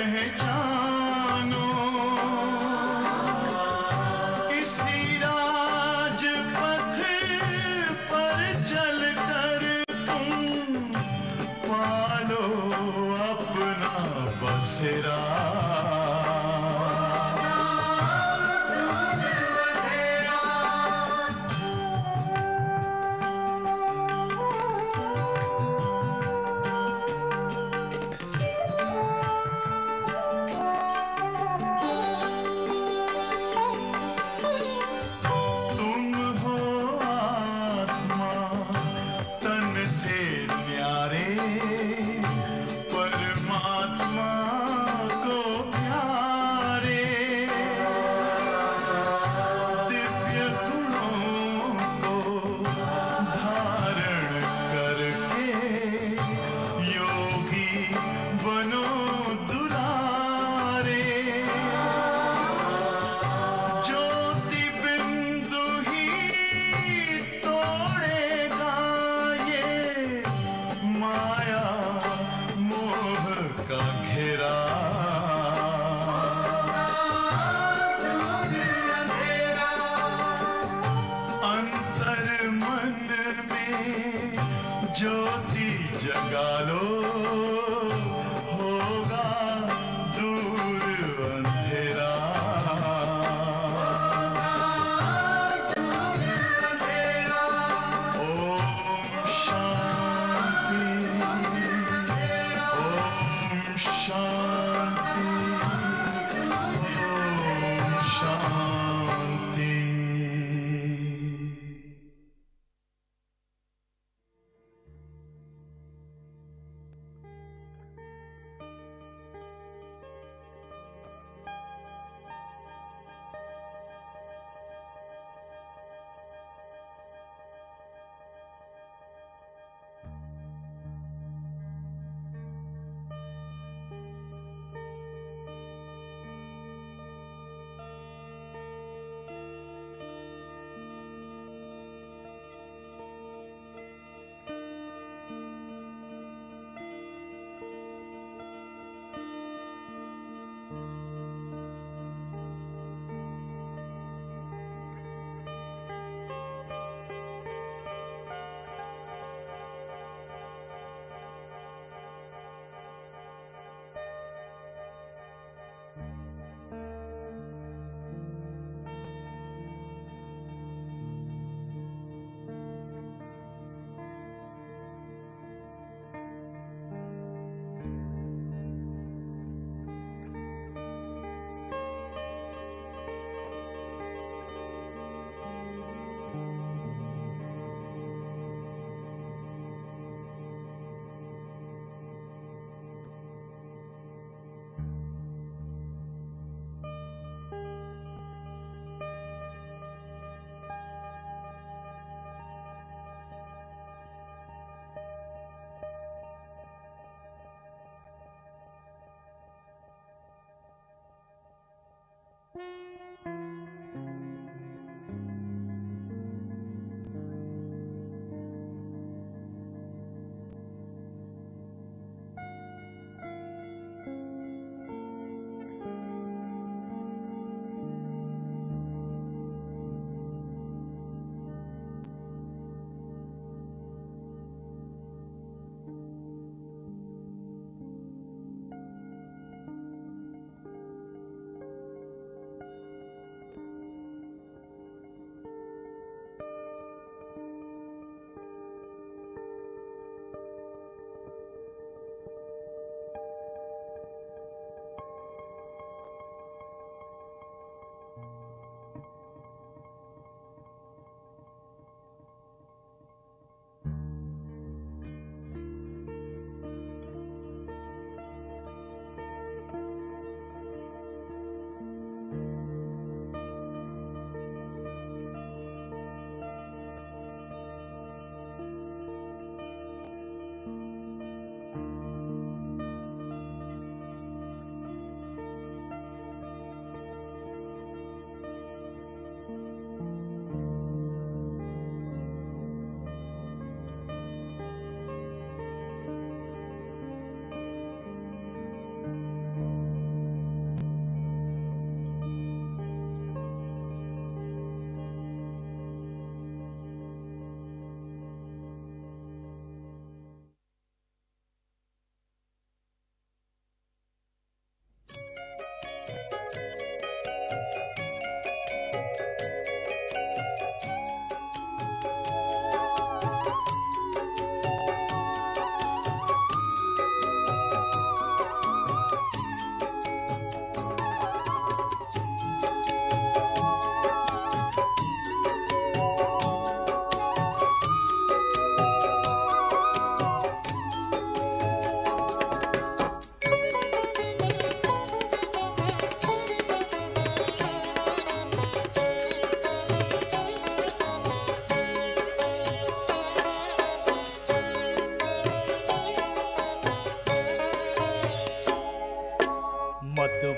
पहचानो, इसी राजपथ पर चलकर तुम पालो अपना बसेरा। ज्योति जगा लो, होगा दूर अंधेरा। ओम शांति, ओम शांति, ओम शांति।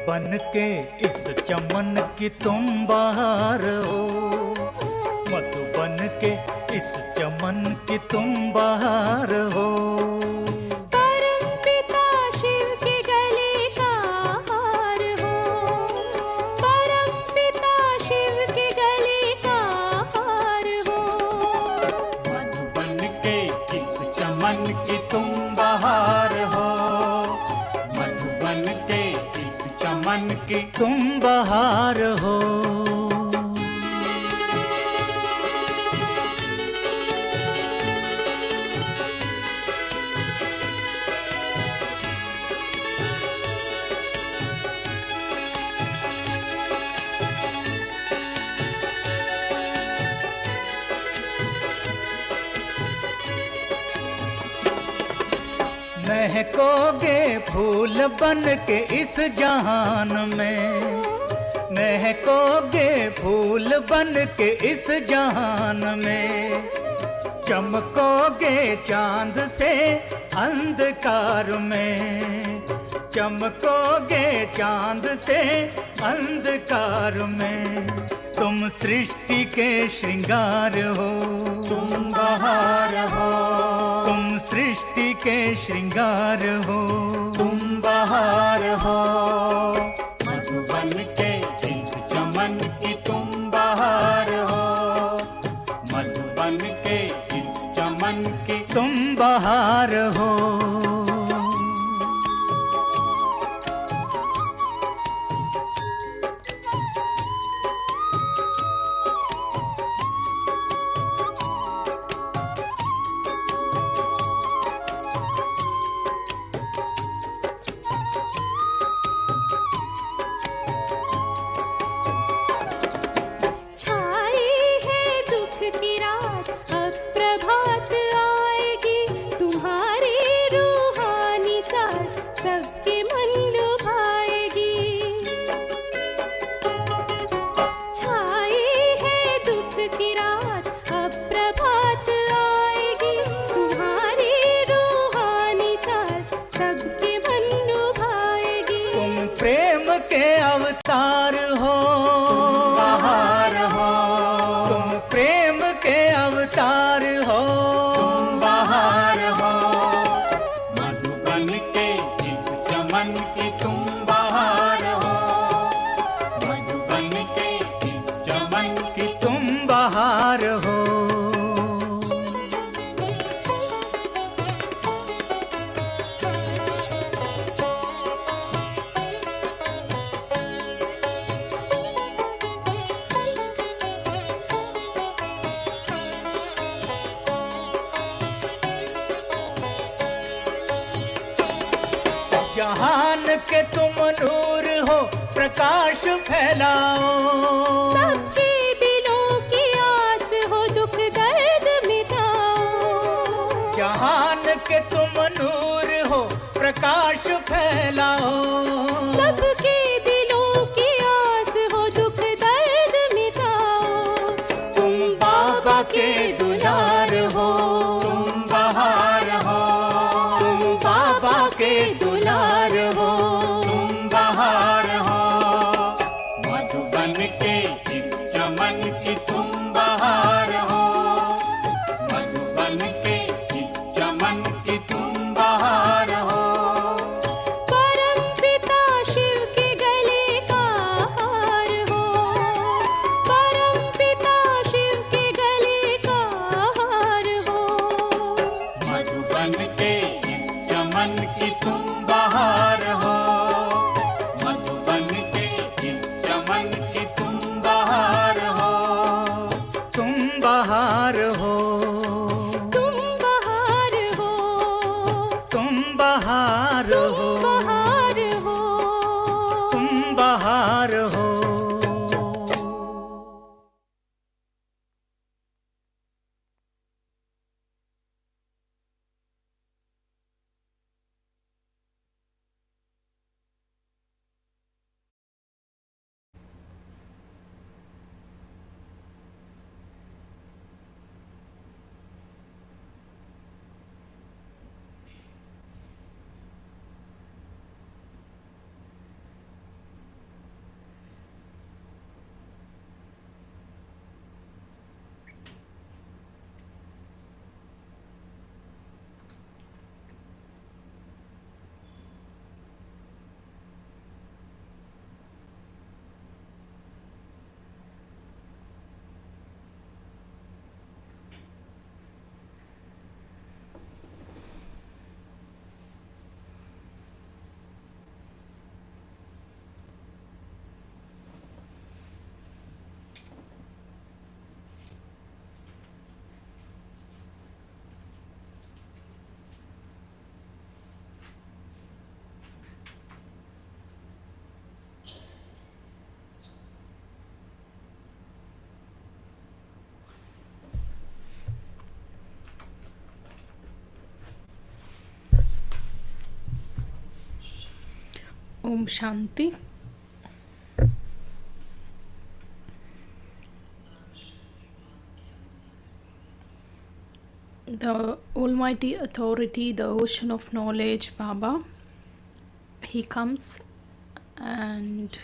बन के इस चमन की तुम बहार हो, मधु बन के इस चमन की तुम बहार हो। परम पिता शिव के गले का हार हो, परम पिता शिव के गले का हार हो। मधु बन के इस चमन की तुम बहार हो, मधु बन के इस चमन की तुम बहार हो। महकोगे फूल बन के इस जहान में, महकोगे फूल बन के इस जहान में। चमकोगे चांद से अंधकार में, चमकोगे चांद से अंधकार में। तुम सृष्टि के श्रृंगार हो, तुम बहार हो। तुम सृष्टि के श्रृंगार हो, तुम बहार हो। मधु बन के इस चमन की तुम बहार हो, मधु बन के इस चमन की तुम बहार हो। के अवतार हो, तुम बहार हो। तुम प्रेम के अवतार हो, तुम बहार हो। मधु बन के इस चमन की तुम बहार हो, मधु बन के इस चमन की तुम बहार हो। जहान के तुम नूर हो, प्रकाश फैलाओ। सबके दिलों की आस हो, दुख दर्द मिटाओ। जहान के तुम नूर हो, प्रकाश फैलाओ। सबके दिलों की आस हो, दुख दर्द मिटाओ। तुम बाबा के दुलार हो, तुम बहार हो। तुम बाबा के दुलार हो, तुम बहार हो। मधु बन के इस चमन की तुम बहार हो, मधु बन के इस चमन की तुम बहार हो। परम Om Shanti. The Almighty Authority, the ocean of knowledge, Baba, he comes, and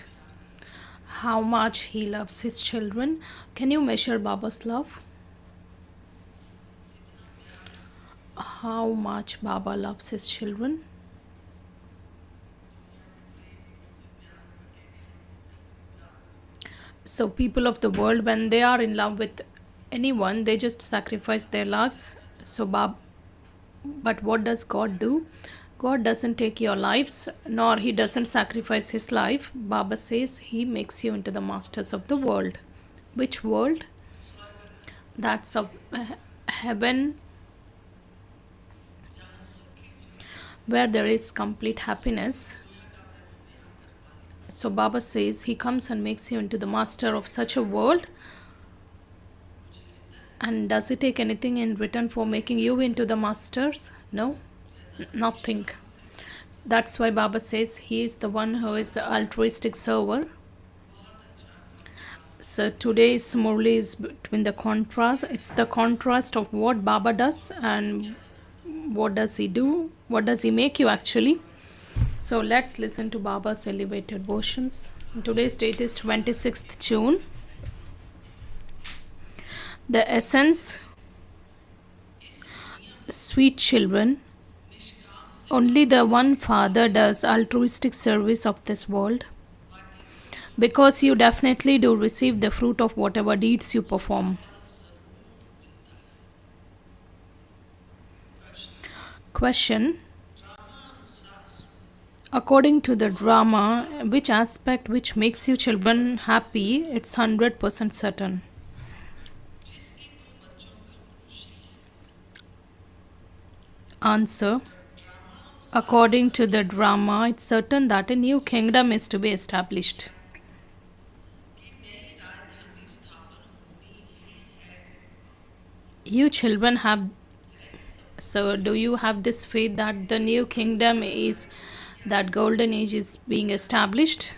how much he loves his children. Can you measure Baba's love? How much Baba loves his children? So people of the world, when they are in love with anyone, they just sacrifice their lives. So but what does God do? God doesn't take your lives, nor he doesn't sacrifice his life. Baba says he makes you into the masters of the world. Which world? That's of heaven, where there is complete happiness. So Baba says he comes and makes you into the master of such a world. And does he take anything in return for making you into the masters? No, nothing. That's why Baba says he is the one who is the altruistic server. So today's Murli is between the contrast. It's the contrast of what Baba does and what does he do? What does he make you actually? So let's listen to Baba's elevated versions. Today's date is 26th June. The essence, sweet children, only the one Father does altruistic service of this world, because you definitely do receive the fruit of whatever deeds you perform. Question: according to the drama, which aspect which makes you children happy? It's 100% certain. Answer: according to the drama, it's certain that a new kingdom is to be established. You children have, so do you have this faith that the new kingdom is, that golden age is being established?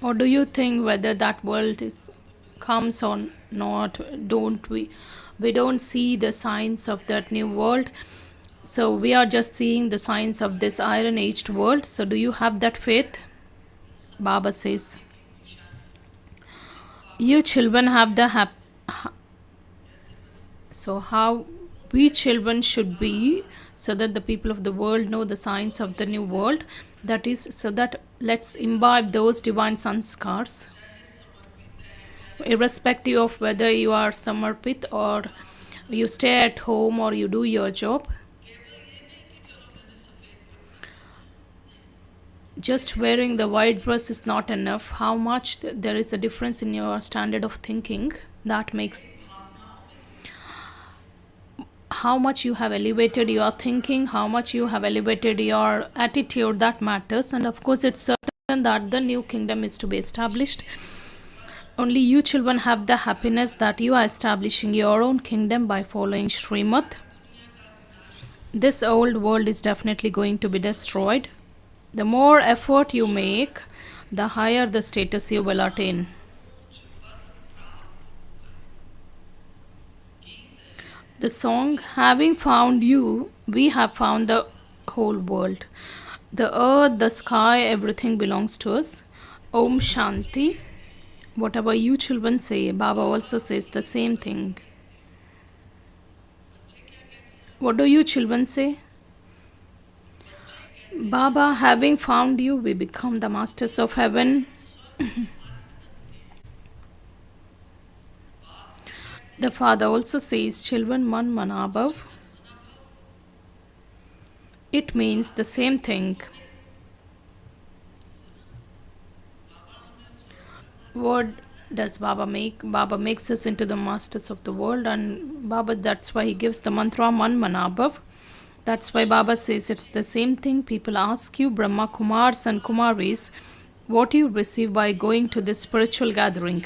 Or do you think whether that world comes or not? We don't see the signs of that new world. So we are just seeing the signs of this iron aged world. So do you have that faith? Baba says you children have the so how we children should be, so that the people of the world know the signs of the new world. That is, so that let's imbibe those divine sanskars, irrespective of whether you are samarpit or you stay at home or you do your job. Just wearing the white dress is not enough. How much there is a difference in your standard of thinking, that makes how much you have elevated your thinking, how much you have elevated your attitude, that matters. And of course it's certain that the new kingdom is to be established. Only you children have the happiness that you are establishing your own kingdom by following Srimad. This old world is definitely going to be destroyed. The more effort you make, the higher the status you will attain. The song, having found you, we have found the whole world. The earth, the sky, everything belongs to us. Om Shanti. Whatever you children say, Baba also says the same thing. What do you children say? Baba, having found you, we become the masters of heaven. The Father also says, children, man above. It means the same thing. What does Baba make? Baba makes us into the masters of the world, and Baba, that's why he gives the mantra man above. That's why Baba says it's the same thing. People ask you, Brahma, Kumars and Kumaris, what you receive by going to this spiritual gathering.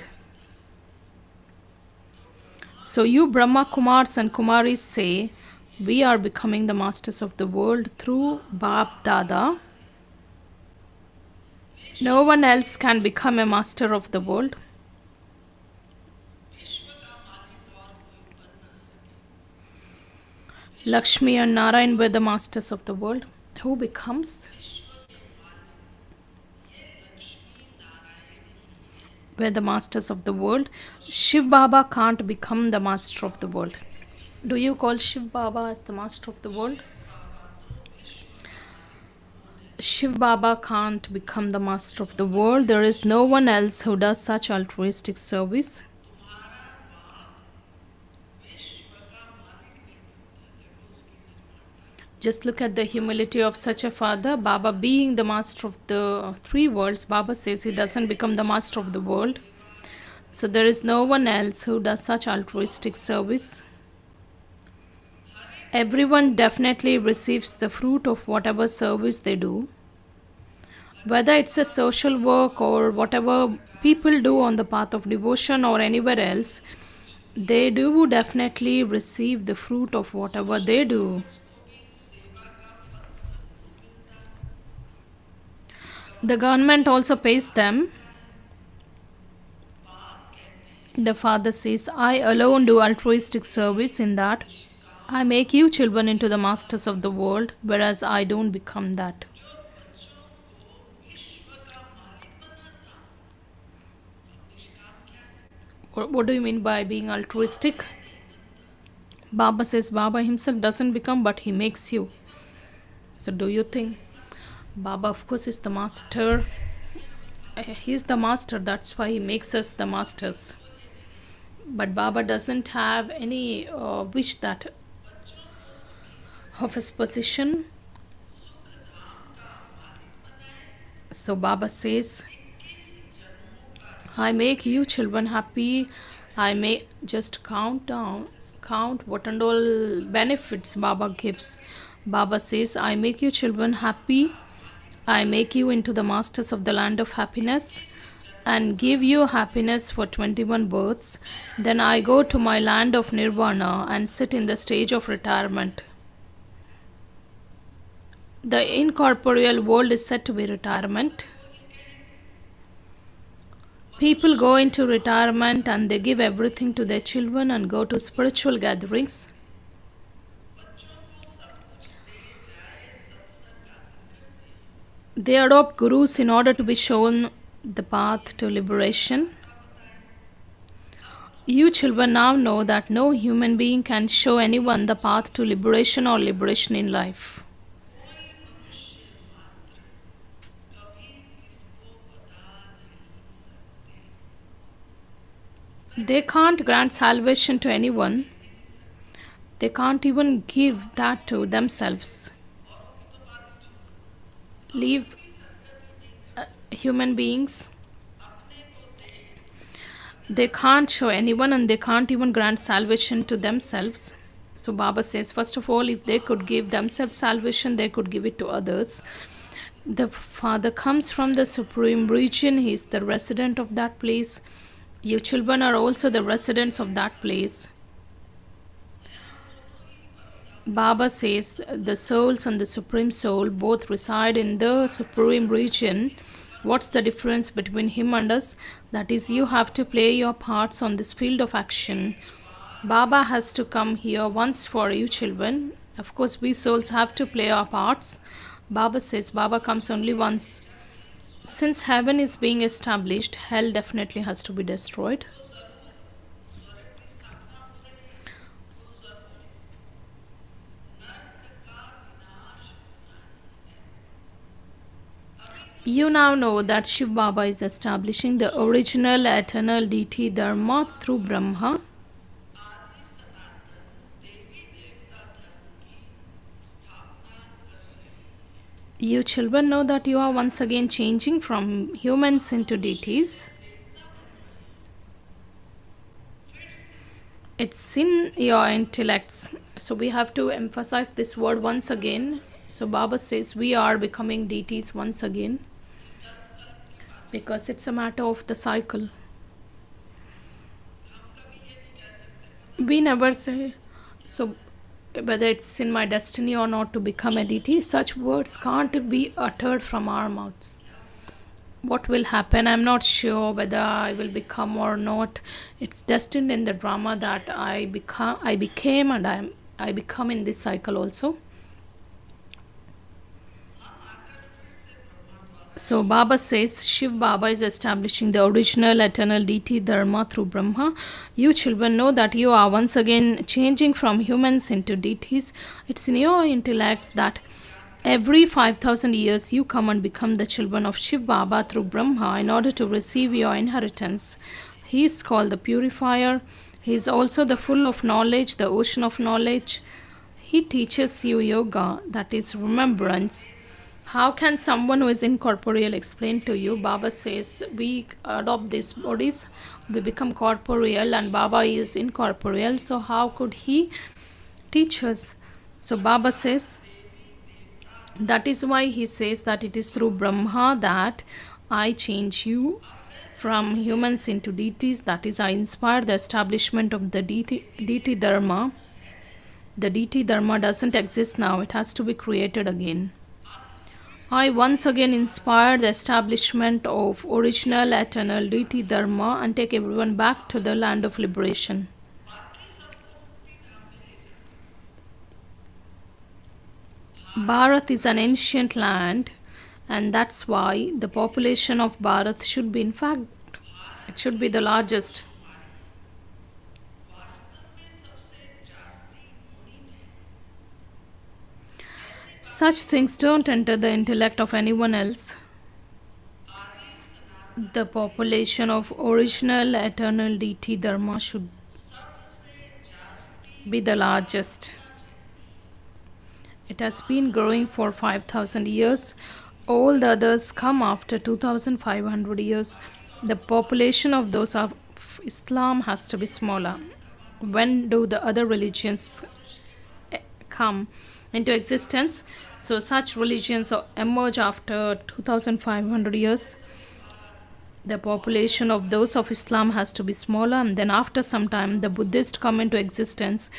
So you Brahma, Kumars and Kumaris say, we are becoming the masters of the world through Bap Dada. No one else can become a master of the world. Lakshmi and Narayan were the masters of the world. Who becomes? Were the masters of the world. Shiv Baba can't become the master of the world. Do you call Shiv Baba as the master of the world? Shiv Baba can't become the master of the world. There is no one else who does such altruistic service. Just look at the humility of such a father. Baba being the master of the three worlds, Baba says he doesn't become the master of the world. So there is no one else who does such altruistic service. Everyone definitely receives the fruit of whatever service they do. Whether it's a social work or whatever people do on the path of devotion or anywhere else, they do definitely receive the fruit of whatever they do. The government also pays them. The father says, I alone do altruistic service in that I make you children into the masters of the world, whereas I don't become that. What do you mean by being altruistic? Baba says Baba himself doesn't become, but he makes you. So do you think Baba, of course, is the master? He's the master, that's why he makes us the masters. But Baba doesn't have any wish that of his position. So Baba says, I make you children happy. I may just count what and all benefits Baba gives. Baba says, I make you children happy. I make you into the masters of the land of happiness and give you happiness for 21 births. Then I go to my land of nirvana and sit in the stage of retirement. The incorporeal world is said to be retirement. People go into retirement and they give everything to their children and go to spiritual gatherings. They adopt gurus in order to be shown the path to liberation. You children now know that no human being can show anyone the path to liberation or liberation in life. They can't grant salvation to anyone. They can't even give that to themselves. Leave human beings. They can't show anyone and they can't even grant salvation to themselves. So Baba says, first of all, if they could give themselves salvation, they could give it to others. The Father comes from the supreme region. He is the resident of that place. You children are also the residents of that place. Baba says the souls and the Supreme Soul both reside in the Supreme Region. What's the difference between him and us? That is, you have to play your parts on this field of action. Baba has to come here once for you children. Of course, we souls have to play our parts. Baba says Baba comes only once. Since heaven is being established, hell definitely has to be destroyed. You now know that Shiv Baba is establishing the original eternal deity Dharma through Brahma. You children know that you are once again changing from humans into deities. It's in your intellects. So we have to emphasize this word once again. So Baba says we are becoming deities once again, because it's a matter of the cycle. We never say, so whether it's in my destiny or not to become a deity, such words can't be uttered from our mouths. what will happen. I'm not sure whether I will become or not. It's destined in the drama that I became, and I become in this cycle also. So Baba says Shiv Baba is establishing the original eternal deity Dharma through Brahma. You children know that you are once again changing from humans into deities. It's in your intellects that every 5,000 years you come and become the children of Shiv Baba through Brahma in order to receive your inheritance. He is called the purifier. He is also the full of knowledge, the ocean of knowledge. He teaches you yoga, that is remembrance. How can someone who is incorporeal explain to you? Baba says we adopt these bodies, we become corporeal, and Baba is incorporeal. So how could he teach us? So Baba says that is why he says that it is through Brahma that I change you from humans into deities. That is, I inspire the establishment of the deity Dharma. The deity Dharma doesn't exist now, it has to be created again. I once again inspire the establishment of original eternal deity Dharma and take everyone back to the land of liberation. Bharat is an ancient land, and that's why the population of Bharat should be, in fact, it should be the largest. Such things don't enter the intellect of anyone else. The population of original eternal deity Dharma should be the largest. It has been growing for 5,000 years. All the others come after 2,500 years. The population of those of Islam has to be smaller. When do the other religions come into existence? So such religions emerge after 2,500 years. The population of those of Islam has to be smaller, and then after some time the Buddhists come into existence.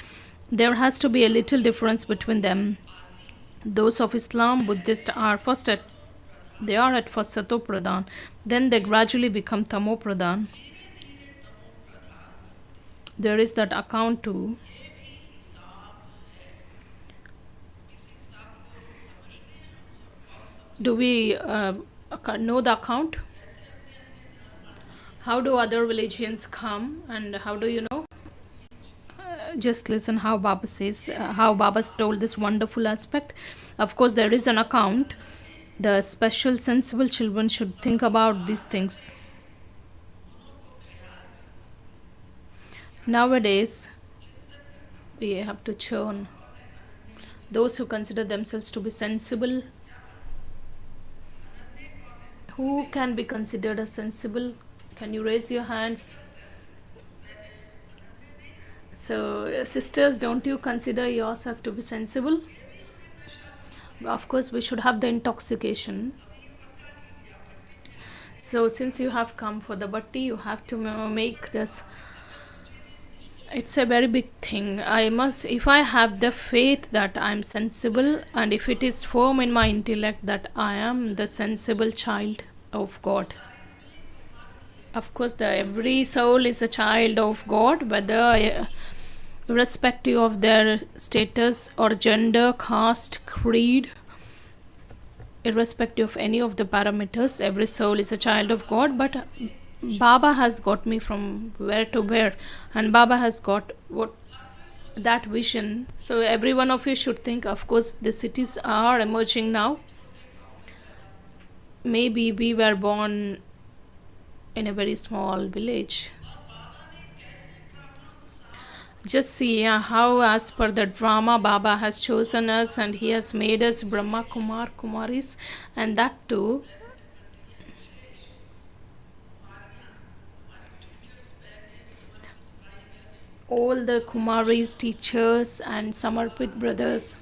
There has to be a little difference between them. Those of Islam, Buddhists are first at Sato Pradhan, then they gradually become Tamo Pradhan. There is that account too. Do we know the account? How do other religions come, and how do you know? Just listen how Baba says, how Baba's told this wonderful aspect. Of course, there is an account. The special sensible children should think about these things. Nowadays, we have to churn. Those who consider themselves to be sensible, who can be considered as sensible? Can you raise your hands? So, sisters, don't you consider yourself to be sensible? Of course, we should have the intoxication. So, since you have come for the bhatti, you have to make this. It's a very big thing. If I have the faith that I'm sensible, and if it is firm in my intellect that I am the sensible child of God. Of course, every soul is a child of God, whether irrespective of their status or gender, caste, creed, irrespective of any of the parameters, every soul is a child of God. But Baba has got me from where to where, and Baba has got that vision. So every one of you should think. Of course, the cities are emerging now. Maybe we were born in a very small village. Just see how, as per the drama, Baba has chosen us and he has made us Brahma Kumaris, and that too all the Kumaris, teachers and Samarpit brothers.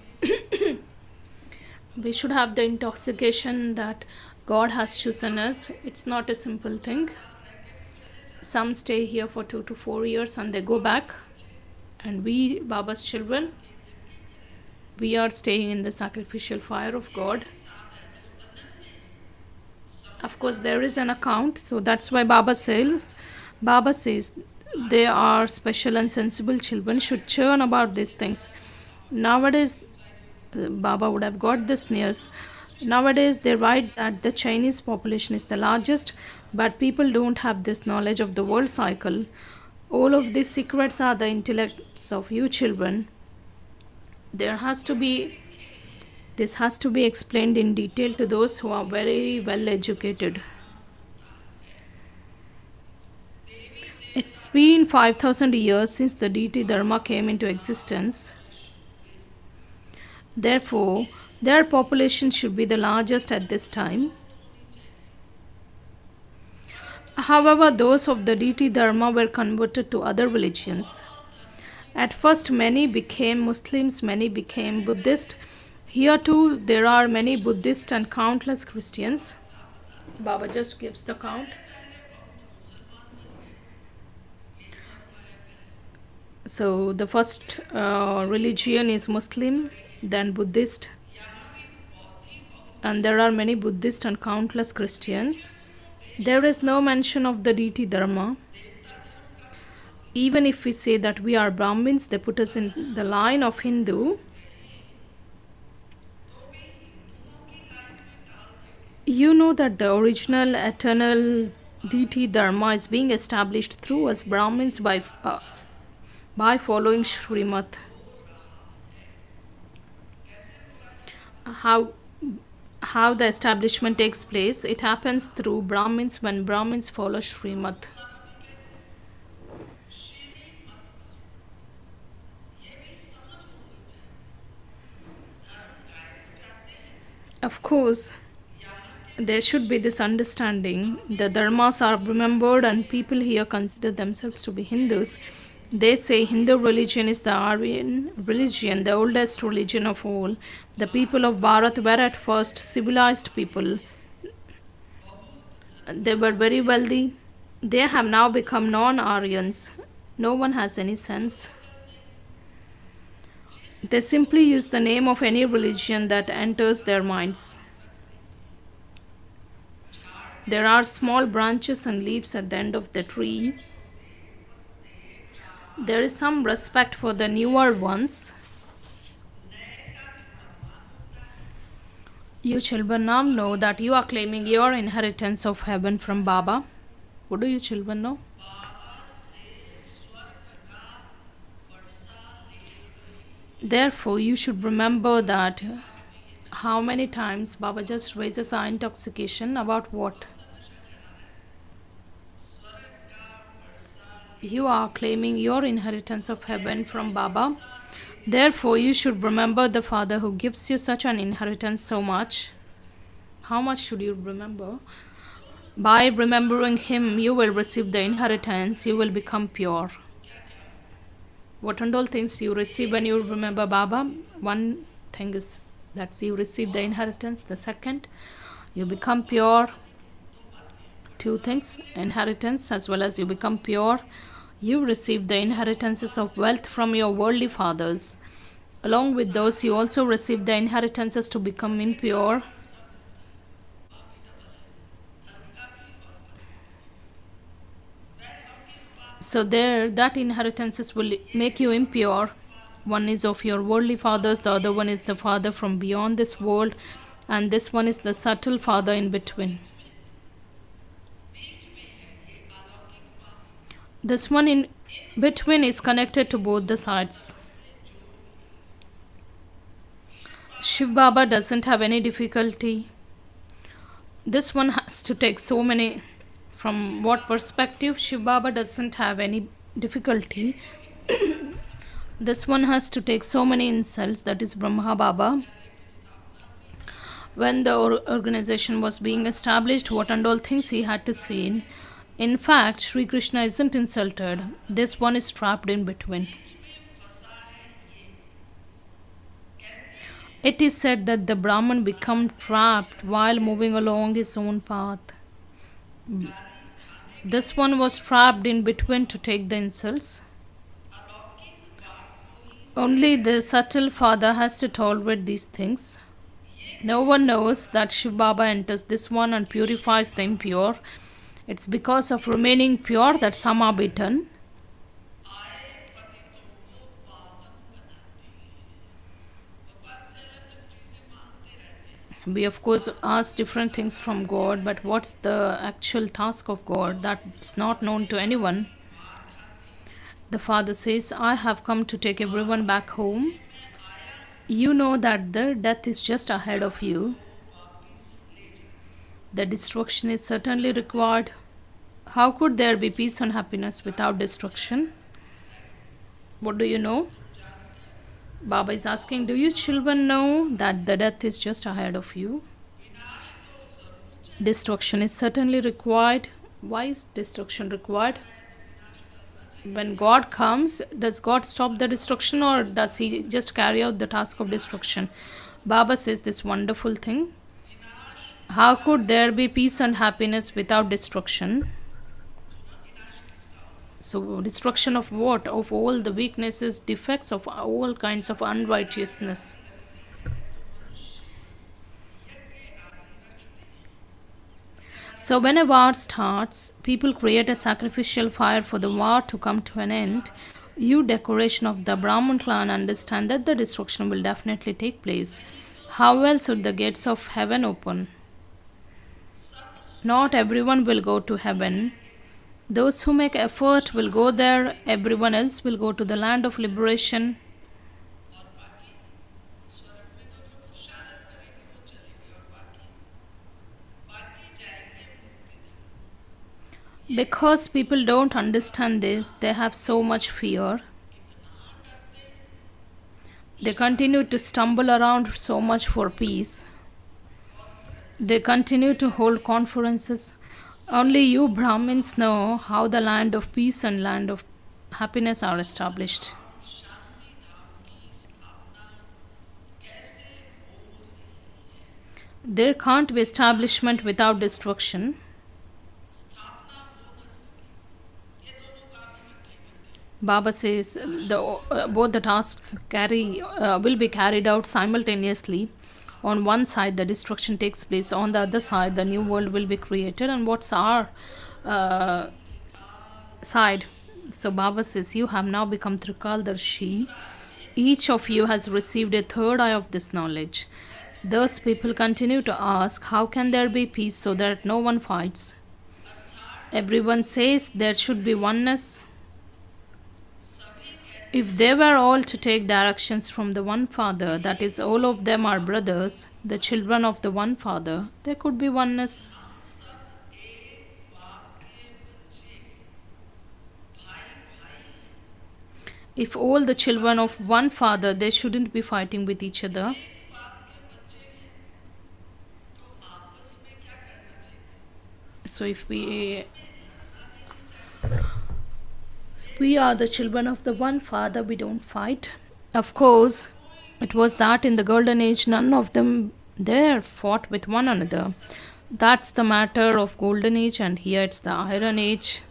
We should have the intoxication that God has chosen us. It's not a simple thing. Some stay here for 2 to 4 years and they go back. And we, Baba's children, we are staying in the sacrificial fire of God. Of course, there is an account, so that's why Baba says they are special and sensible children should churn about these things. Nowadays, Baba would have got this news. Nowadays, they write that the Chinese population is the largest, but people don't have this knowledge of the world cycle. All of these secrets are the intellects of you children. This has to be explained in detail to those who are very well educated. It's been 5,000 years since the deity Dharma came into existence. Therefore, their population should be the largest at this time. However, those of the deity Dharma were converted to other religions. At first, many became Muslims, many became Buddhist. Here too, there are many Buddhists and countless Christians. Baba just gives the count. So the first religion is Muslim, then Buddhist, and there are many Buddhists and countless Christians. There is no mention of the deity Dharma. Even if we say that we are Brahmins, they put us in the line of Hindu. You know that the original eternal deity Dharma is being established through us Brahmins by following Srimad. How the establishment takes place, it happens through Brahmins when Brahmins follow Srimad. Of course, there should be this understanding. The dharmas are remembered and people here consider themselves to be Hindus. They say Hindu religion is the Aryan religion, the oldest religion of all. The people of Bharat were at first civilized people. They were very wealthy. They have now become non-Aryans. No one has any sense. They simply use the name of any religion that enters their minds. There are small branches and leaves at the end of the tree. There is some respect for the newer ones. You children now know that you are claiming your inheritance of heaven from Baba. What do you children know? Therefore, you should remember that how many times Baba just raises our intoxication about what? You are claiming your inheritance of heaven from Baba. Therefore, you should remember the Father who gives you such an inheritance so much. How much should you remember? By remembering Him, you will receive the inheritance. You will become pure. What and all things you receive when you remember Baba? One thing is that you receive the inheritance. The second, you become pure. Two things, inheritance as well as you become pure. You receive the inheritances of wealth from your worldly fathers. Along with those, you also receive the inheritances to become impure. So that inheritances will make you impure. One is of your worldly fathers, the other one is the father from beyond this world, and this one is the subtle father in between. This one in between is connected to both the sides. Shiv Baba doesn't have any difficulty. This one has to take so many. From what perspective? Shiv Baba doesn't have any difficulty. This one has to take so many insults, that is Brahma Baba. When the organization was being established, what and all things he had to see. In fact, Sri Krishna isn't insulted. This one is trapped in between. It is said that the Brahman became trapped while moving along his own path. This one was trapped in between to take the insults. Only the subtle father has to tolerate these things. No one knows that Shiv Baba enters this one and purifies the impure. It's because of remaining pure that some are beaten. We of course ask different things from God, but what's the actual task of God? That's not known to anyone. The Father says, I have come to take everyone back home. You know that the death is just ahead of you. The destruction is certainly required. How could there be peace and happiness without destruction? What do you know? Baba is asking, do you children know that the death is just ahead of you? Destruction is certainly required. Why is destruction required? When God comes, does God stop the destruction or does he just carry out the task of destruction? Baba says this wonderful thing. How could there be peace and happiness without destruction? So destruction of what? Of all the weaknesses, defects, of all kinds of unrighteousness. So when a war starts, people create a sacrificial fire for the war to come to an end. You, decoration of the Brahman clan, understand that the destruction will definitely take place. How else would the gates of heaven open? Not everyone will go to heaven. Those who make effort will go there. Everyone else will go to the land of liberation. Because people don't understand this, they have so much fear. They continue to stumble around so much for peace. They continue to hold conferences. Only you Brahmins know how the land of peace and land of happiness are established. There can't be establishment without destruction. Baba says both the tasks will be carried out simultaneously. On one side, the destruction takes place. On the other side, the new world will be created. And what's our side? So Baba says, you have now become Trikaldarshi. Each of you has received a third eye of this knowledge. Thus, people continue to ask, how can there be peace so that no one fights? Everyone says there should be oneness. If they were all to take directions from the one Father, that is, all of them are brothers, the children of the one Father, there could be oneness. If all the children of one Father, they shouldn't be fighting with each other. So if we are the children of the one Father, we don't fight. Of course, it was that in the golden age, none of them there fought with one another. That's the matter of golden age, and here it's the iron age.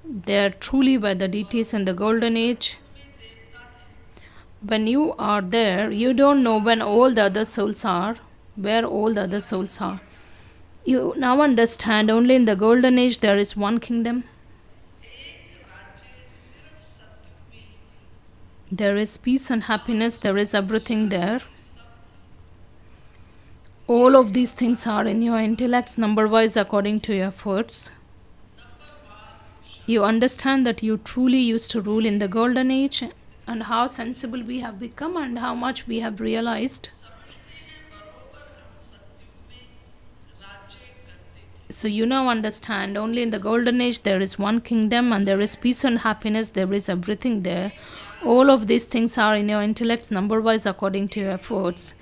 There truly were the deities in the golden age. When you are there, you don't know when all the other souls are, where all the other souls are. You now understand only in the golden age there is one kingdom. There is peace and happiness, there is everything there. All of these things are in your intellects, number-wise according to your efforts. You understand that you truly used to rule in the golden age and how sensible we have become and how much we have realized. So you now understand only in the golden age there is one kingdom and there is peace and happiness, there is everything there. All of these things are in your intellects, number-wise according to your efforts.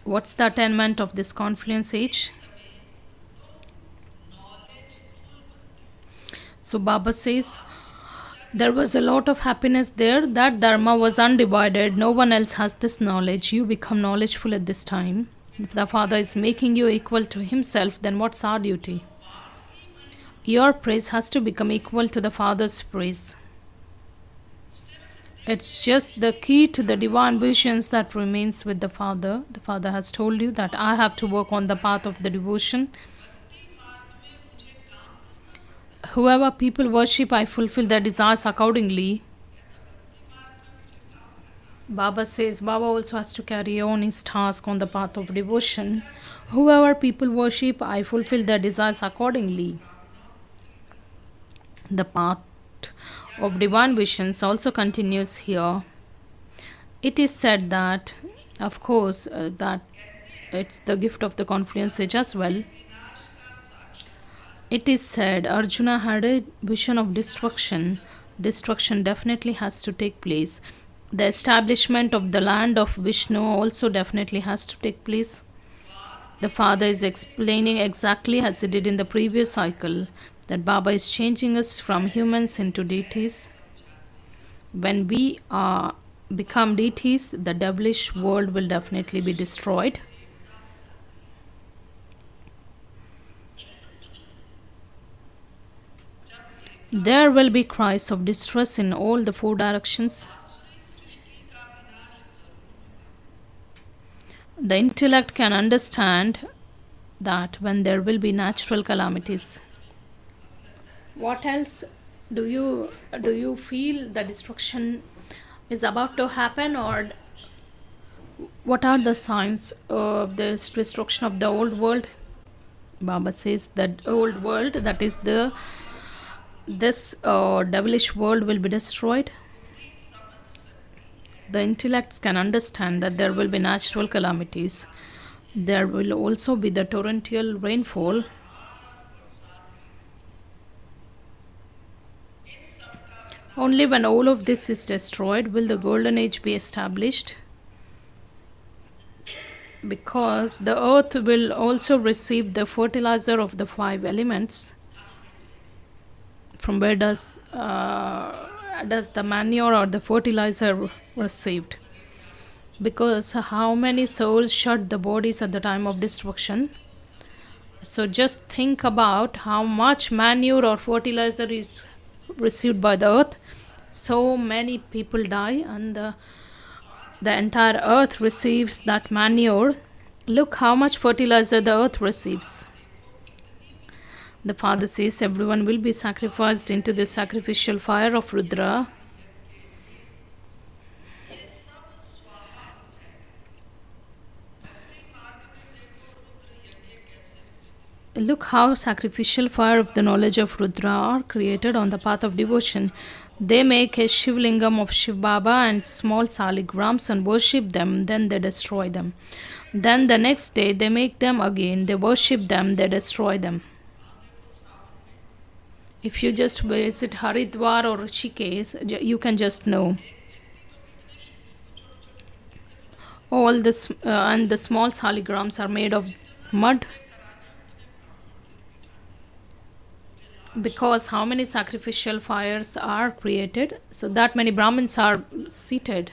What's the attainment of this confluence age? So Baba says, there was a lot of happiness there. That dharma was undivided. No one else has this knowledge. You become knowledgeful at this time. If the Father is making you equal to himself, then what's our duty? Your praise has to become equal to the Father's praise. It's just the key to the divine visions that remains with the Father. The Father has told you that I have to work on the path of the devotion. Whoever people worship, I fulfill their desires accordingly. Baba says Baba also has to carry on his task on the path of devotion. Whoever people worship, I fulfill their desires accordingly. The path of divine visions also continues here. It is said that, of course, that it's the gift of the confluence age as well. It is said Arjuna had a vision of destruction. Destruction definitely has to take place. The establishment of the land of Vishnu also definitely has to take place. The Father is explaining exactly as he did in the previous cycle that Baba is changing us from humans into deities. When we become deities, the devilish world will definitely be destroyed. There will be cries of distress in all the four directions. The intellect can understand that when there will be natural calamities. What else do you feel the destruction is about to happen, or what are the signs of this destruction of the old world? Baba says that old world, that is this devilish world, will be destroyed. The intellects can understand that there will be natural calamities. There will also be the torrential rainfall. Only when all of this is destroyed will the golden age be established, because the earth will also receive the fertilizer of the 5 elements. From where does the manure or the fertilizer received? Because how many souls shed the bodies at the time of destruction? So just think about how much manure or fertilizer is received by the earth. So many people die, and the entire earth receives that manure. Look how much fertilizer the earth receives. The Father says everyone will be sacrificed into the sacrificial fire of Rudra. Look how sacrificial fire of the knowledge of Rudra are created on the path of devotion. They make a Shivlingam of Shiv Baba and small saligrams and worship them, then they destroy them. Then the next day they make them again, they worship them, they destroy them. If you just visit Haridwar or Rishikesh, you can just know. All this and the small saligrams are made of mud. Because how many sacrificial fires are created, so that many Brahmins are seated,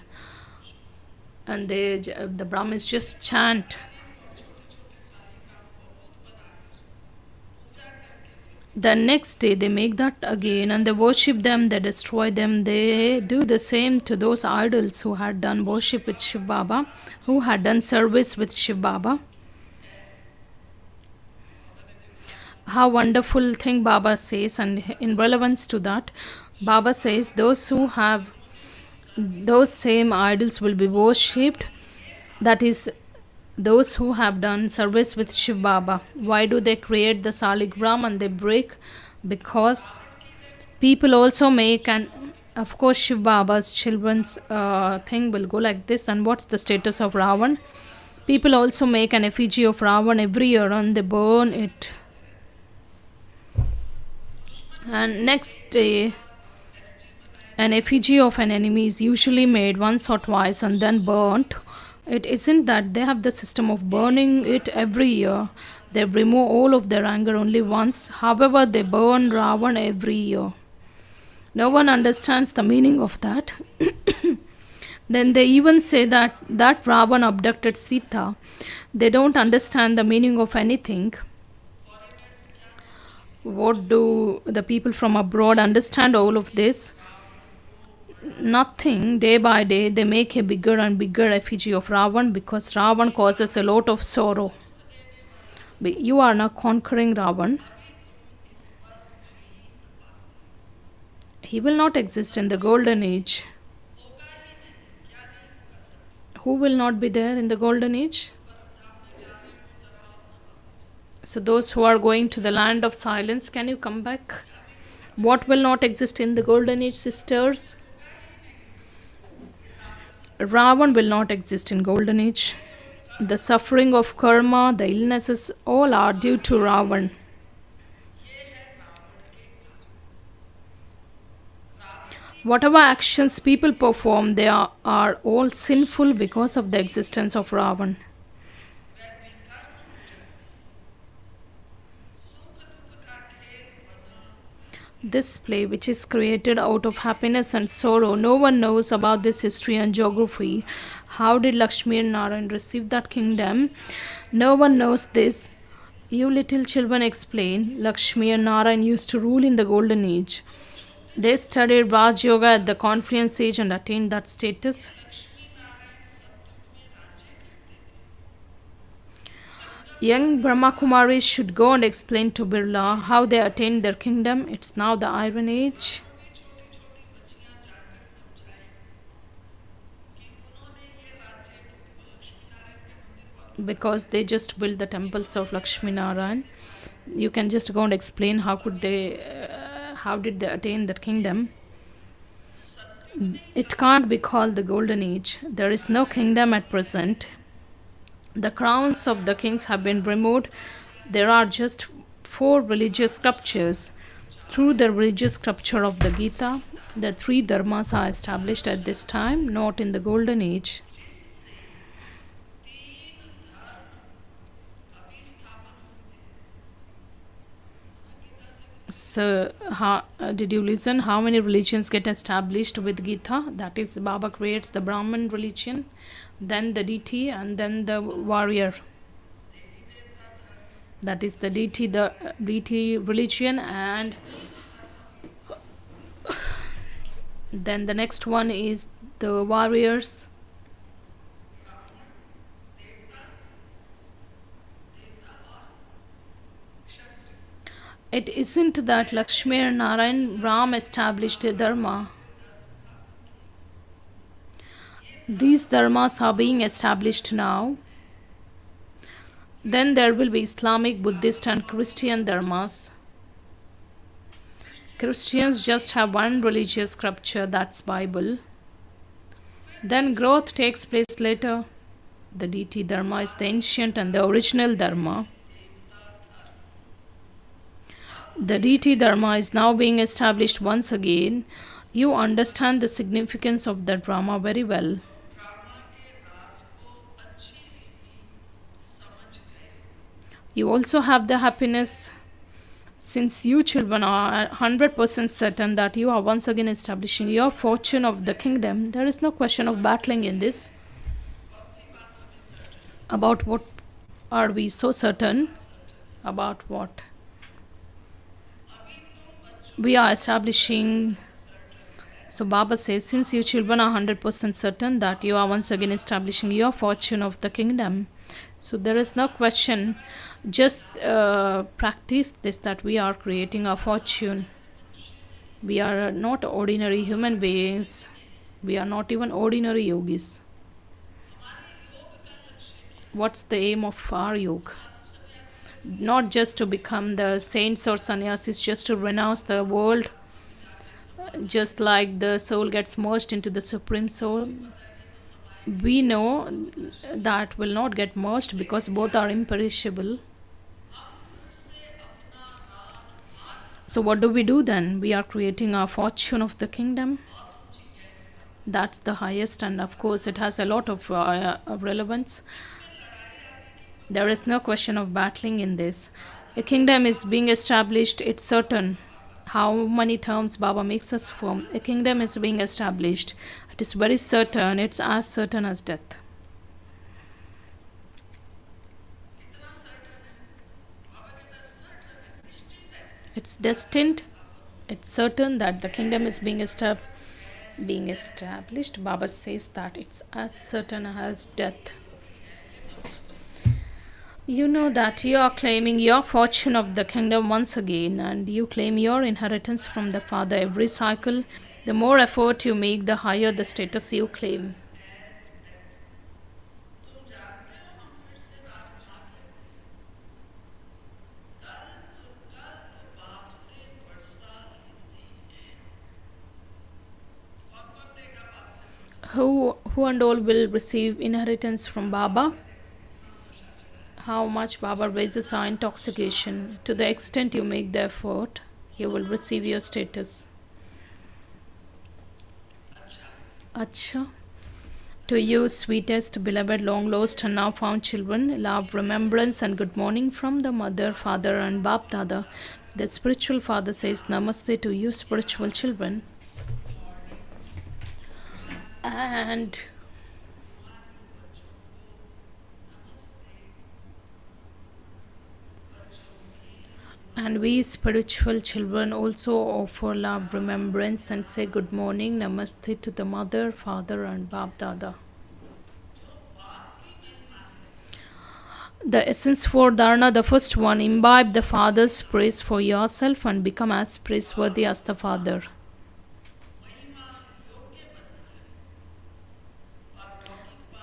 and the Brahmins just chant. The next day they make that again, and they worship them, they destroy them. They do the same to those idols who had done worship with Shiv Baba, who had done service with Shiv Baba. How wonderful thing Baba says, and in relevance to that, Baba says those who have those same idols will be worshipped. That is, those who have done service with Shiv Baba. Why do they create the saligram and they break? Because people also make, and of course Shiv Baba's children's thing will go like this. And what's the status of Ravan? People also make an effigy of Ravan every year and they burn it. And next day, an effigy of an enemy is usually made once or twice and then burnt. It isn't that they have the system of burning it every year. They remove all of their anger only once. However, they burn Ravan every year. No one understands the meaning of that. Then they even say that Ravan abducted Sita. They don't understand the meaning of anything. What do the people from abroad understand all of this? nothing, day by day, they make a bigger and bigger effigy of Ravan because Ravan causes a lot of sorrow. But you are now conquering Ravan. He will not exist in the golden age. Who will not be there in the golden age? So those who are going to the land of silence, can you come back? What will not exist in the golden age, sisters? Ravan will not exist in golden age. The suffering of karma, the illnesses, all are due to Ravan. Whatever actions people perform, they are all sinful because of the existence of Ravan. This play, which is created out of happiness and sorrow, no one knows about this history and geography. How did Lakshmi and Narayan receive that kingdom? No one knows this. You little children explain. Lakshmi and Narayan used to rule in the golden age. They studied Raj Yoga at the confluence age and attained that status. Young Brahma Kumaris should go and explain to Birla how they attained their kingdom. It's now the Iron Age. Because they just built the temples of Lakshmi Narayan. You can just go and explain how did they attain that kingdom. It can't be called the golden age. There is no kingdom at present. The crowns of the kings have been removed. There are just 4 religious sculptures. Through the religious sculpture of the Gita, the 3 dharmas are established at this time, not in the golden age. So, did you listen? How many religions get established with Gita? That is, Baba creates the Brahman religion, then the deity, and then the warrior. That is the deity religion, and then the next one is the warriors. It isn't that Lakshmi and Narayan Ram established a dharma. These dharmas are being established now. Then there will be Islamic, Buddhist and Christian dharmas. Christians just have one religious scripture, that's Bible. Then growth takes place later. The deity dharma is the ancient and the original dharma. The deity dharma is now being established once again. You understand the significance of that drama very well. You also have the happiness, since you children are 100% certain that you are once again establishing your fortune of the kingdom. There is no question of battling in this. About what are we so certain? About what? We are establishing. So Baba says, since you children are 100% certain that you are once again establishing your fortune of the kingdom, so there is no question. Just practice this, that we are creating our fortune. We are not ordinary human beings. We are not even ordinary yogis. What's the aim of our yoga? Not just to become the saints or sannyasis, just to renounce the world, just like the soul gets merged into the Supreme Soul. We know that will not get merged because both are imperishable. So what do we do then? We are creating our fortune of the kingdom. That's the highest, and of course it has a lot of relevance. There is no question of battling in this. A kingdom is being established, it's certain. How many terms Baba makes us from? A kingdom is being established. It is very certain. It's as certain as death. It's destined. It's certain that the kingdom is being established. being established. Baba says that it's as certain as death. You know that you are claiming your fortune of the kingdom once again, and you claim your inheritance from the Father every cycle. The more effort you make, the higher the status you claim. Who and all will receive inheritance from Baba? How much Baba raises our intoxication. To the extent you make the effort, you will receive your status. Acha. To you, sweetest, beloved, long lost and now found children, love, remembrance, and good morning from the Mother, Father, and Bap Dada. The spiritual father says Namaste to you, spiritual children. And we spiritual children also offer love, remembrance, and say good morning, Namaste to the Mother, Father, and Bap Dada. The essence for Dharana, the first one, imbibe the Father's praise for yourself and become as praiseworthy as the Father.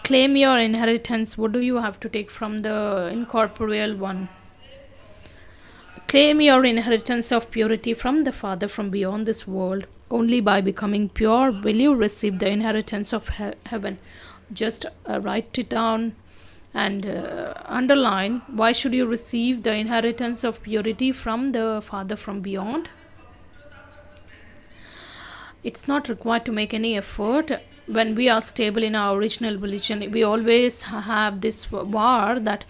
Claim your inheritance. What do you have to take from the incorporeal one? Claim your inheritance of purity from the Father from beyond this world. Only by becoming pure will you receive the inheritance of heaven. Just write it down and underline. Why should you receive the inheritance of purity from the Father from beyond? It's not required to make any effort. When we are stable in our original religion, we always have this war that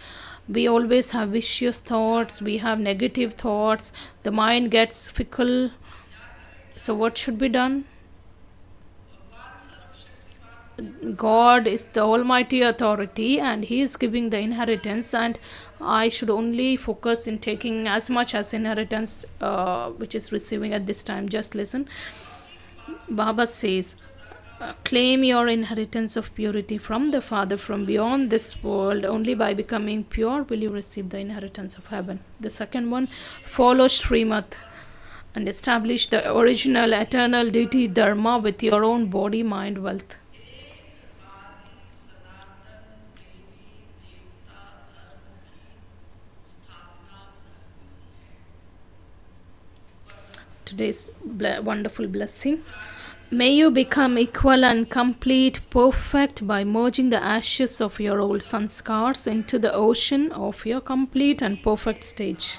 we always have vicious thoughts, we have negative thoughts, the mind gets fickle. So what should be done? God is the almighty authority and He is giving the inheritance, and I should only focus in taking as much as inheritance which is receiving at this time. Just listen. Baba says, claim your inheritance of purity from the Father from beyond this world. Only by becoming pure will you receive the inheritance of heaven. The second one, follow Srimad and establish the original eternal deity Dharma with your own body, mind, wealth. Today's wonderful blessing. May you become equal and complete, perfect by merging the ashes of your old sanskars into the ocean of your complete and perfect stage.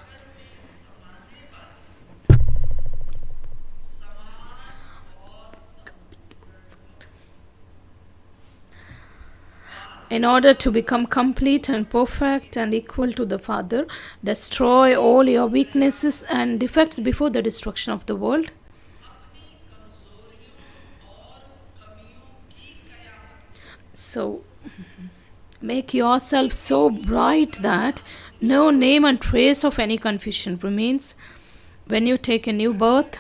In order to become complete and perfect and equal to the Father, destroy all your weaknesses and defects before the destruction of the world. So, make yourself so bright that no name and trace of any confusion remains. When you take a new birth,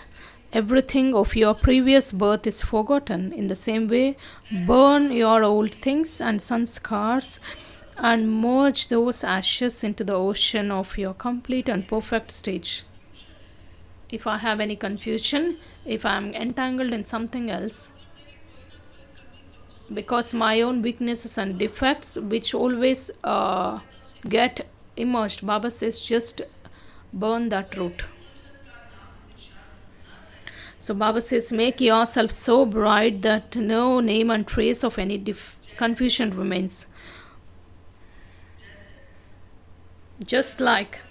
everything of your previous birth is forgotten. In the same way, burn your old things and sanskars and merge those ashes into the ocean of your complete and perfect stage. If I have any confusion, if I am entangled in something else, because my own weaknesses and defects which always get immersed, Baba says just burn that root. So Baba says make yourself so bright that no name and trace of any confusion remains. Just like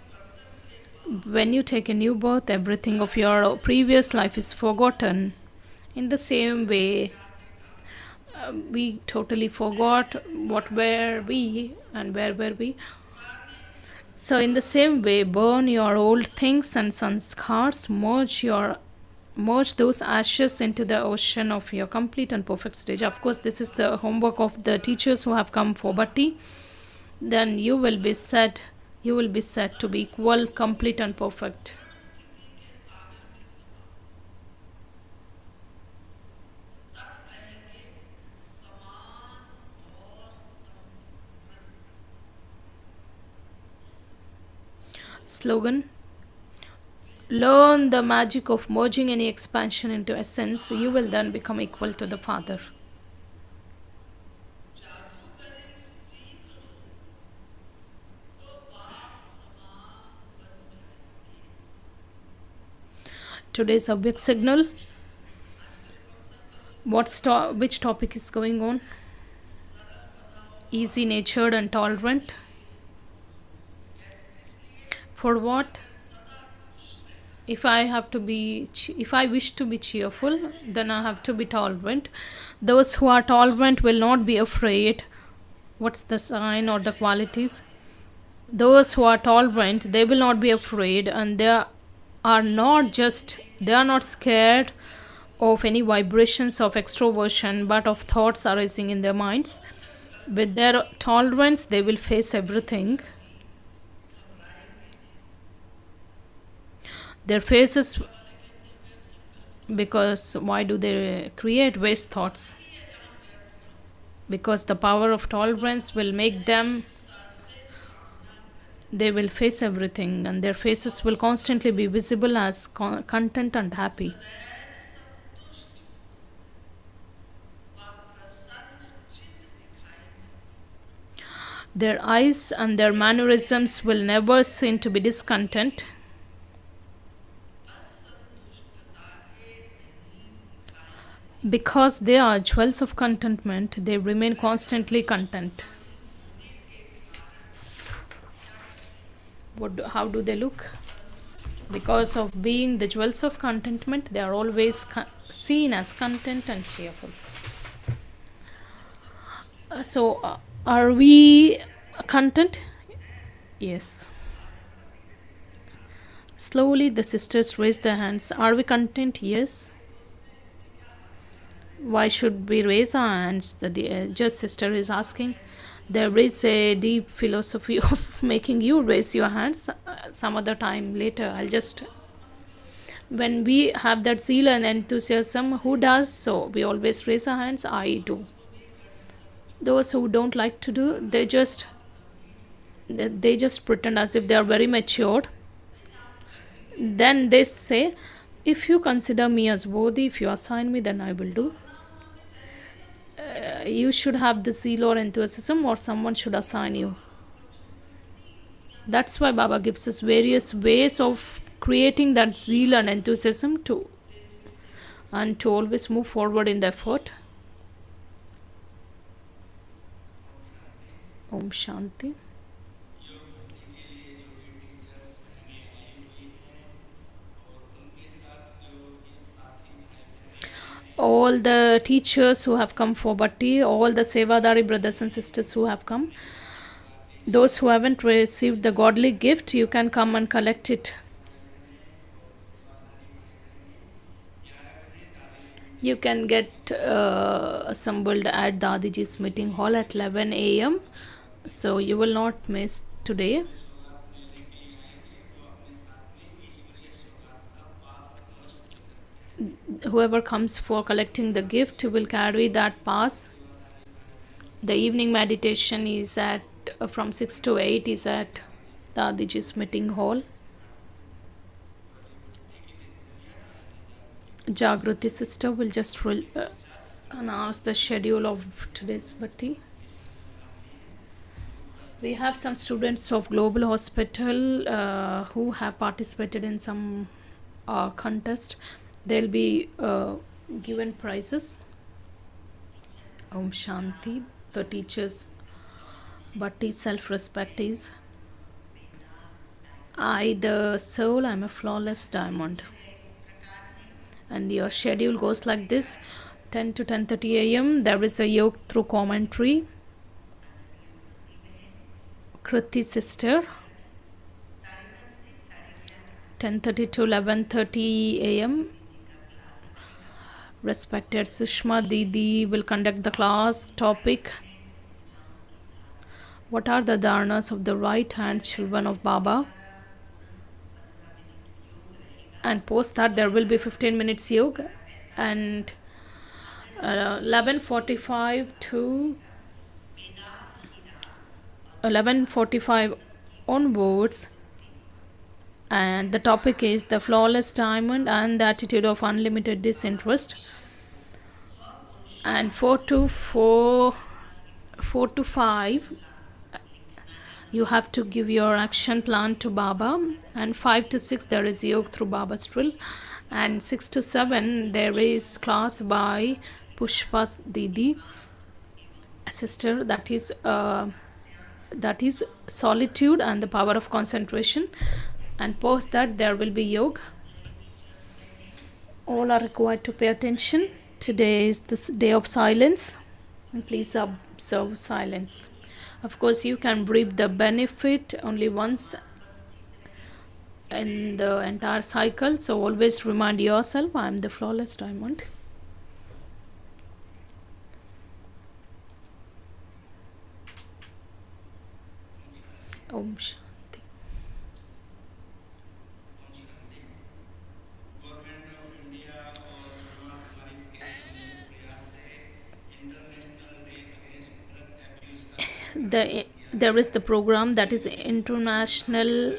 when you take a new birth, everything of your previous life is forgotten. In the same way, we totally forgot what were we and where were we. So in the same way, burn your old things and sanskars, merge those ashes into the ocean of your complete and perfect stage. Of course, this is the homework of the teachers who have come for Bhatti. Then you will be said to be equal, complete and perfect. Slogan: learn the magic of merging any expansion into essence. You will then become equal to the Father. Today's subject signal. Which topic is going on? Easy natured and tolerant. For what? If I wish to be cheerful, then I have to be tolerant. Those who are tolerant will not be afraid. What's the sign or the qualities? Those who are tolerant, they will not be afraid, and they are not scared of any vibrations of extroversion, but of thoughts arising in their minds. With their tolerance, they will face everything. Their faces, because why do they create waste thoughts? Because the power of tolerance will make them, they will face everything, and their faces will constantly be visible as content and happy. Their eyes and their mannerisms will never seem to be discontent. Because they are jewels of contentment, they remain constantly content. How do they look? Because of being the jewels of contentment, they are always seen as content and cheerful. Are we content? Yes. Slowly the sisters raise their hands. Are we content? Yes. Why should we raise our hands? The just sister is asking. There is a deep philosophy of making you raise your hands. Some other time later, when we have that zeal and enthusiasm, who does so? We always raise our hands. I do. Those who don't like to do, they just pretend as if they are very matured. Then they say, if you consider me as worthy, if you assign me, then I will do. You should have the zeal or enthusiasm, or someone should assign you. That's why Baba gives us various ways of creating that zeal and enthusiasm to always move forward in the effort. Om Shanti. All the teachers who have come for Bhatti, all the Sevadari brothers and sisters who have come, those who haven't received the godly gift, you can come and collect it. You can get assembled at Dadiji's meeting hall at 11 a.m. So you will not miss today. Whoever comes for collecting the gift will carry that pass. The evening meditation is at from 6 to 8 is at Dadiji's meeting hall. Jagruti sister will just announce the schedule of today's Bhatti. We have some students of Global Hospital who have participated in some contest. They'll be given prizes. Om Shanti. The teachers Bhatti self-respect is, I the soul, I'm a flawless diamond. And your schedule goes like this: 10 to 10:30 a.m. there is a yoga through commentary. Kriti sister. 10:30 to 11:30 a.m. Respected Sushma Didi will conduct the class. Topic: what are the dharnas of the right hand children of Baba? And post that there will be 15 minutes yoga, and 11:45 to 11:45 onwards and the topic is the flawless diamond and the attitude of unlimited disinterest. And 4 to 5 you have to give your action plan to Baba, and 5 to 6 there is yoga through Baba's drill, and 6 to 7 there is class by Pushpa's Didi sister, that is solitude and the power of concentration, and post that there will be yoga. All are required to pay attention. Today is this day of silence, and please observe silence. Of course, you can reap the benefit only once in the entire cycle, so always remind yourself, I am the flawless diamond. Om Shanti. There is the program, that is international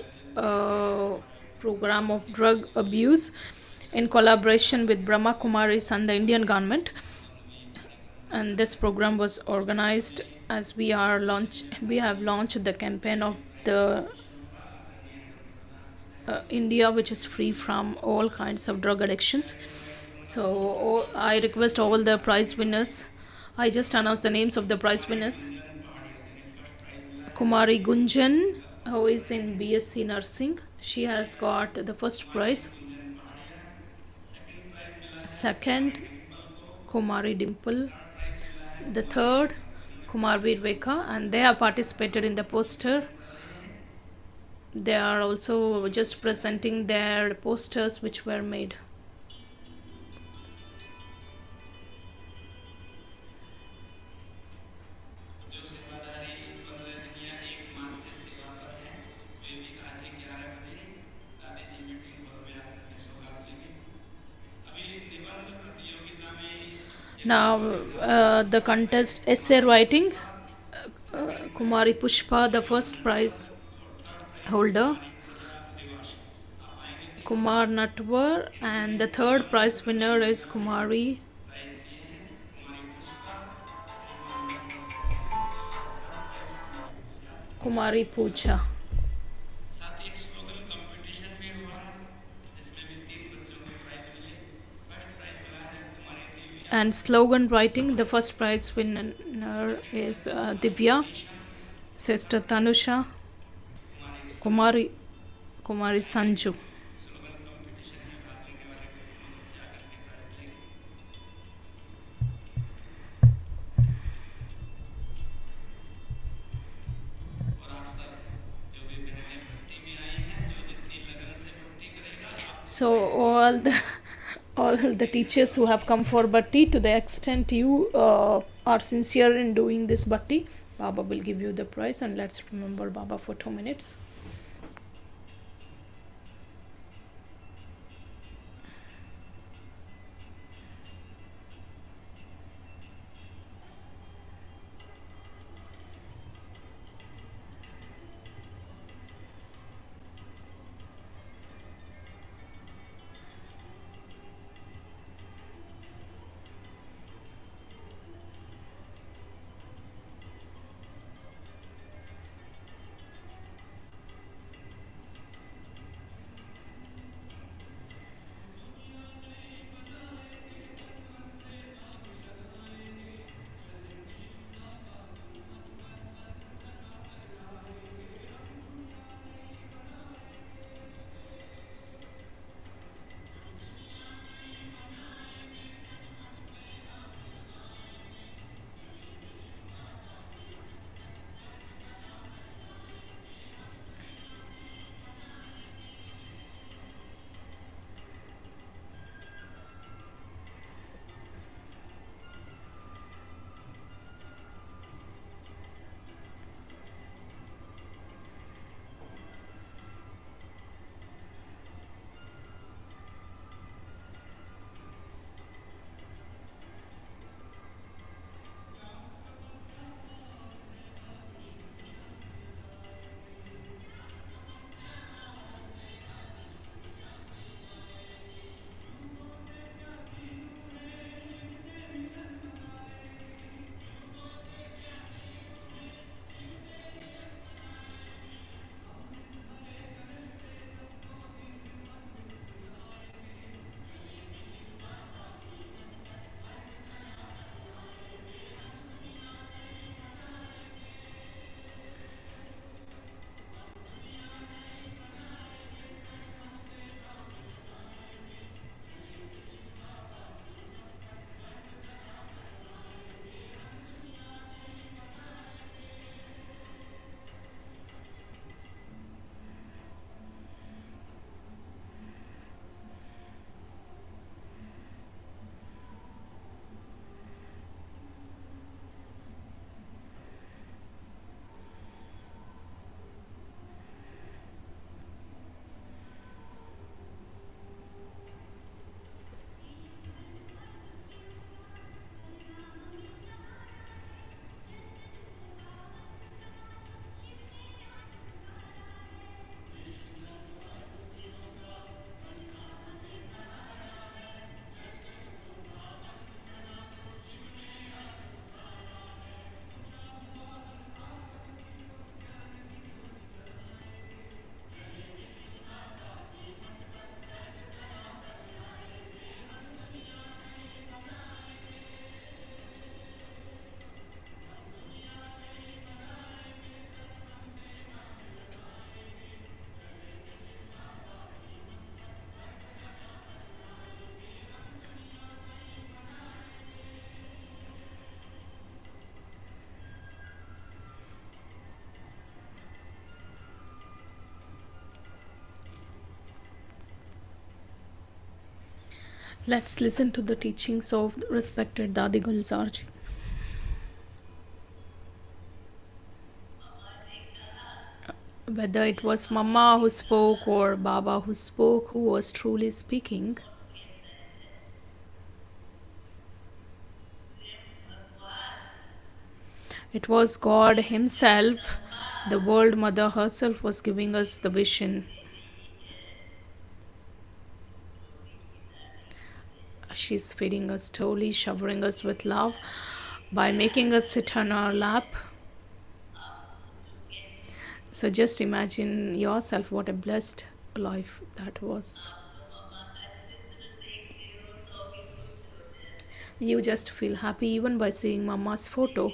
program of drug abuse, in collaboration with Brahma, Kumaris and the Indian government. And this program was organized as we have launched the campaign of the India, which is free from all kinds of drug addictions. So I request all the prize winners. I just announced the names of the prize winners. Kumari Gunjan, who is in BSc Nursing, she has got the first prize. Second, Kumari Dimple. The third, Kumar Virveka, and they have participated in the poster. They are also just presenting their posters which were made. Now the contest essay writing, Kumari Pushpa, the first prize holder, Kumar Natwar, and the third prize winner is Kumari Puja. And slogan writing, the first prize winner is Divya, Sister Tanusha, Kumari Sanju. So all the teachers who have come for bhatti, to the extent you are sincere in doing this bhatti, Baba will give you the prize. And let's remember Baba for 2 minutes. Let's listen to the teachings of respected Dadi Gulzar ji. Whether it was Mama who spoke or Baba who spoke, who was truly speaking, it was God Himself. The World Mother herself was giving us the vision. She's feeding us slowly, showering us with love by making us sit on our lap. So just imagine yourself what a blessed life that was. You just feel happy even by seeing Mama's photo,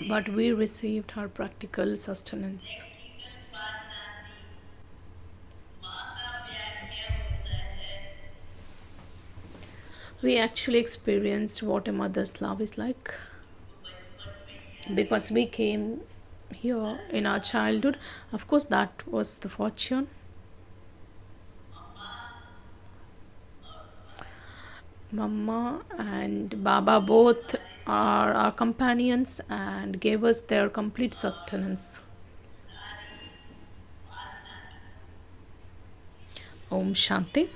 but we received her practical sustenance. We actually experienced what a mother's love is like, because we came here in our childhood. Of course, that was the fortune. Mama and Baba both are our companions and gave us their complete sustenance. Om Shanti.